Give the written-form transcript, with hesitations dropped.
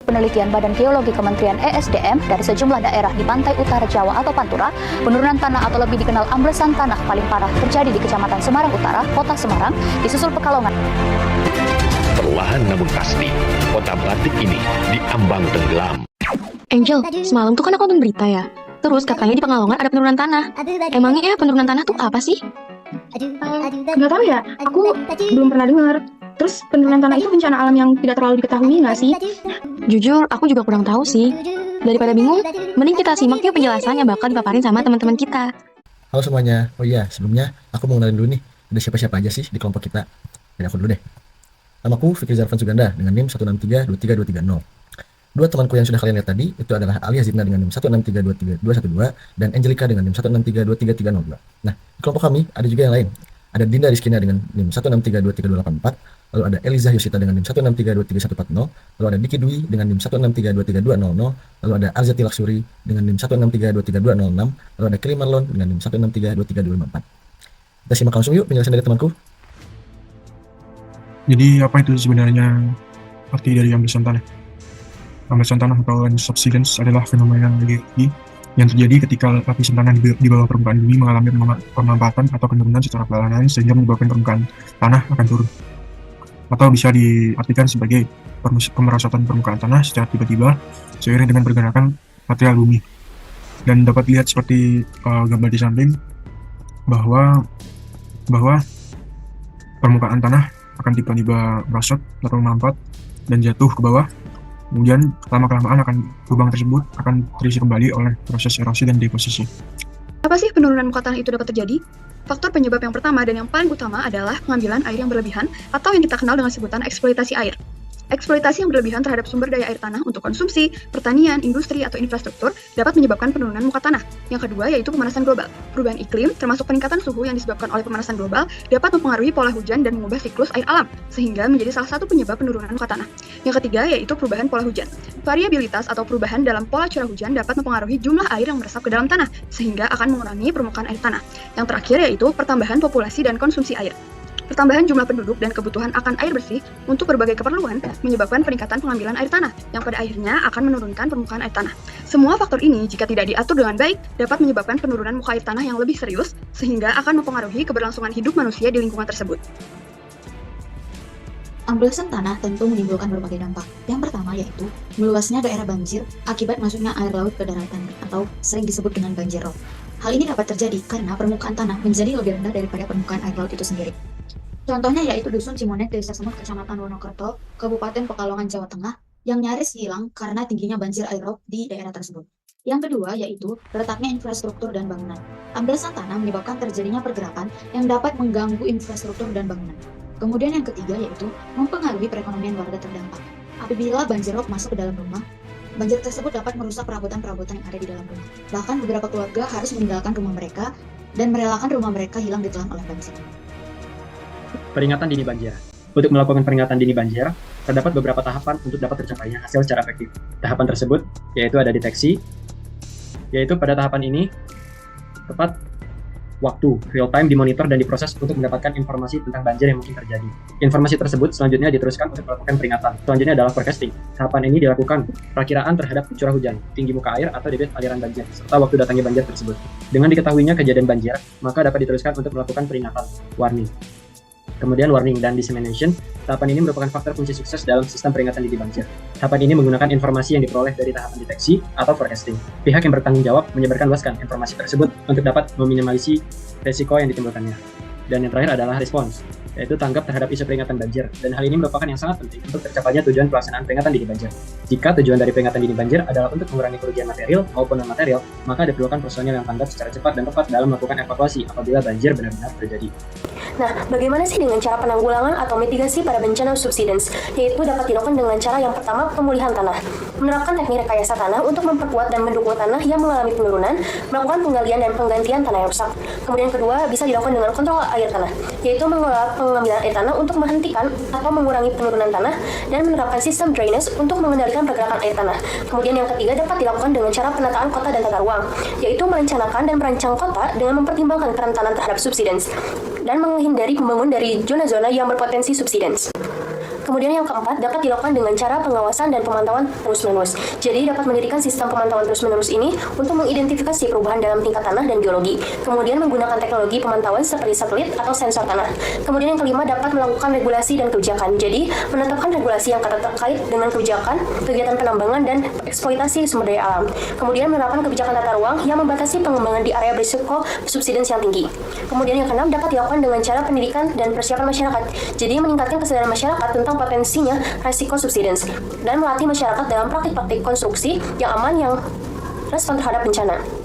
Penelitian Badan Geologi Kementerian ESDM dari sejumlah daerah di pantai utara Jawa atau Pantura, penurunan tanah atau lebih dikenal amblesan tanah paling parah terjadi di Kecamatan Semarang Utara, Kota Semarang, disusul Pekalongan. Perlahan namun pasti, kota batik ini diambang tenggelam. Angel, semalam tuh kan aku nonton berita ya. Terus katanya di Pekalongan ada penurunan tanah. Emangnya penurunan tanah tuh apa sih? Nggak tahu ya, aku belum pernah dengar. Terus penurunan tanah itu bencana alam yang tidak terlalu diketahui nggak sih? Jujur, aku juga kurang tahu sih. Daripada bingung, mending kita simak yuk penjelasan yang bakal dipaparin sama teman-teman kita. Halo semuanya, oh iya sebelumnya aku mau kenalin dulu nih, ada siapa-siapa aja sih di kelompok kita. Dari aku dulu deh. Namaku Fikri Zarfan Suganda dengan NIM 163233230. Dua temanku yang sudah kalian lihat tadi itu adalah Alia Zidna dengan NIM 163232212 dan Angelika dengan NIM 1632332. Nah, di kelompok kami ada juga yang lain. Ada Dinda Rizkina dengan NIM 163233284, lalu ada Eliza Yusita dengan NIM 163233140, lalu ada Diki Dwi dengan NIM 163232200, lalu ada Arzati Laksuri dengan NIM 163233206, lalu ada Kelly Marlon dengan NIM 1632324. Kita simak langsung yuk penjelasan dari temanku. Jadi apa itu sebenarnya arti dari amblesan tanah? Amblesan tanah atau land subsidence adalah fenomena geologi yang terjadi ketika lapisan tanah di bawah permukaan bumi mengalami pemampatan atau penurunan secara perlahan sehingga menyebabkan permukaan tanah akan turun. Atau bisa diartikan sebagai pemerosotan permukaan tanah secara tiba-tiba seiring dengan pergerakan material bumi. Dan dapat dilihat seperti gambar di samping bahwa permukaan tanah akan tiba-tiba merosot atau memampat dan jatuh ke bawah. Kemudian lama-kelamaan lubang tersebut akan terisi kembali oleh proses erosi dan deposisi. Apa sih penurunan muka tanah itu dapat terjadi? Faktor penyebab yang pertama dan yang paling utama adalah pengambilan air yang berlebihan atau yang kita kenal dengan sebutan eksploitasi air. Eksploitasi yang berlebihan terhadap sumber daya air tanah untuk konsumsi, pertanian, industri, atau infrastruktur dapat menyebabkan penurunan muka tanah. Yang kedua yaitu pemanasan global. Perubahan iklim, termasuk peningkatan suhu yang disebabkan oleh pemanasan global, dapat mempengaruhi pola hujan dan mengubah siklus air alam, sehingga menjadi salah satu penyebab penurunan muka tanah. Yang ketiga yaitu perubahan pola hujan. Variabilitas atau perubahan dalam pola curah hujan dapat mempengaruhi jumlah air yang meresap ke dalam tanah, sehingga akan mengurangi permukaan air tanah. Yang terakhir yaitu pertambahan populasi dan konsumsi air. Pertambahan jumlah penduduk dan kebutuhan akan air bersih untuk berbagai keperluan menyebabkan peningkatan pengambilan air tanah yang pada akhirnya akan menurunkan permukaan air tanah. Semua faktor ini jika tidak diatur dengan baik dapat menyebabkan penurunan muka air tanah yang lebih serius sehingga akan mempengaruhi keberlangsungan hidup manusia di lingkungan tersebut. Amblesan tanah tentu menimbulkan berbagai dampak. Yang pertama yaitu meluasnya daerah banjir akibat masuknya air laut ke daratan atau sering disebut dengan banjir rob. Hal ini dapat terjadi karena permukaan tanah menjadi lebih rendah daripada permukaan air laut itu sendiri. Contohnya yaitu Dusun Cimonek, Desa Semut, Kecamatan Wonokerto, Kabupaten Pekalongan, Jawa Tengah, yang nyaris hilang karena tingginya banjir air rob di daerah tersebut. Yang kedua yaitu letaknya infrastruktur dan bangunan. Amblesan tanah menyebabkan terjadinya pergerakan yang dapat mengganggu infrastruktur dan bangunan. Kemudian yang ketiga yaitu mempengaruhi perekonomian warga terdampak. Apabila banjir rob masuk ke dalam rumah, banjir tersebut dapat merusak perabotan-perabotan yang ada di dalam rumah. Bahkan beberapa keluarga harus meninggalkan rumah mereka dan merelakan rumah mereka hilang ditelan oleh banjir. Peringatan dini banjir. Untuk melakukan peringatan dini banjir, terdapat beberapa tahapan untuk dapat tercapainya hasil secara efektif. Tahapan tersebut yaitu ada deteksi, yaitu pada tahapan ini tepat waktu real time dimonitor dan diproses untuk mendapatkan informasi tentang banjir yang mungkin terjadi. Informasi tersebut selanjutnya diteruskan untuk melakukan peringatan. Selanjutnya adalah forecasting. Tahapan ini dilakukan perakiraan terhadap curah hujan, tinggi muka air atau debit aliran banjir, serta waktu datangnya banjir tersebut. Dengan diketahuinya kejadian banjir, maka dapat diteruskan untuk melakukan peringatan, warning. Kemudian warning dan dissemination. Tahapan ini merupakan faktor kunci sukses dalam sistem peringatan dini banjir. Tahapan ini menggunakan informasi yang diperoleh dari tahapan deteksi atau forecasting. Pihak yang bertanggung jawab menyebarluaskan informasi tersebut untuk dapat meminimalisasi risiko yang ditimbulkannya. Dan yang terakhir adalah respons, yaitu tanggap terhadap isu peringatan banjir. Dan hal ini merupakan yang sangat penting untuk tercapainya tujuan pelaksanaan peringatan dini banjir. Jika tujuan dari peringatan dini banjir adalah untuk mengurangi kerugian material maupun non-material, maka diperlukan personel yang tanggap secara cepat dan tepat dalam melakukan evakuasi apabila banjir benar-benar terjadi. Nah, bagaimana sih dengan cara penanggulangan atau mitigasi pada bencana subsidence? Yaitu dapat dilakukan dengan cara yang pertama, pemulihan tanah. Menerapkan teknik rekayasa tanah untuk memperkuat dan mendukung tanah yang mengalami penurunan, melakukan penggalian dan penggantian tanah yang rusak. Kemudian kedua, bisa dilakukan dengan kontrol air tanah, yaitu mengelola pengambilan air tanah untuk menghentikan atau mengurangi penurunan tanah dan menerapkan sistem drainage untuk mengendalikan pergerakan air tanah. Kemudian yang ketiga dapat dilakukan dengan cara penataan kota dan tata ruang, yaitu merencanakan dan merancang kota dengan mempertimbangkan kerentanan terhadap subsidence dan menghindari pembangunan dari zona-zona yang berpotensi subsidence. Kemudian yang keempat, dapat dilakukan dengan cara pengawasan dan pemantauan terus-menerus. Jadi dapat mendirikan sistem pemantauan terus-menerus ini untuk mengidentifikasi perubahan dalam tingkat tanah dan geologi. Kemudian menggunakan teknologi pemantauan seperti satelit atau sensor tanah. Kemudian yang kelima, dapat melakukan regulasi dan kebijakan. Jadi menetapkan regulasi yang terkait dengan kebijakan, kegiatan penambangan dan eksploitasi sumber daya alam. Kemudian menerapkan kebijakan tata ruang yang membatasi pengembangan di area berisiko subsidence yang tinggi. Kemudian yang keenam, dapat dilakukan dengan cara pendidikan dan persiapan masyarakat. Jadi meningkatkan kesadaran masyarakat tentang potensinya resiko subsidence dan melatih masyarakat dalam praktik-praktik konstruksi yang aman yang respon terhadap bencana.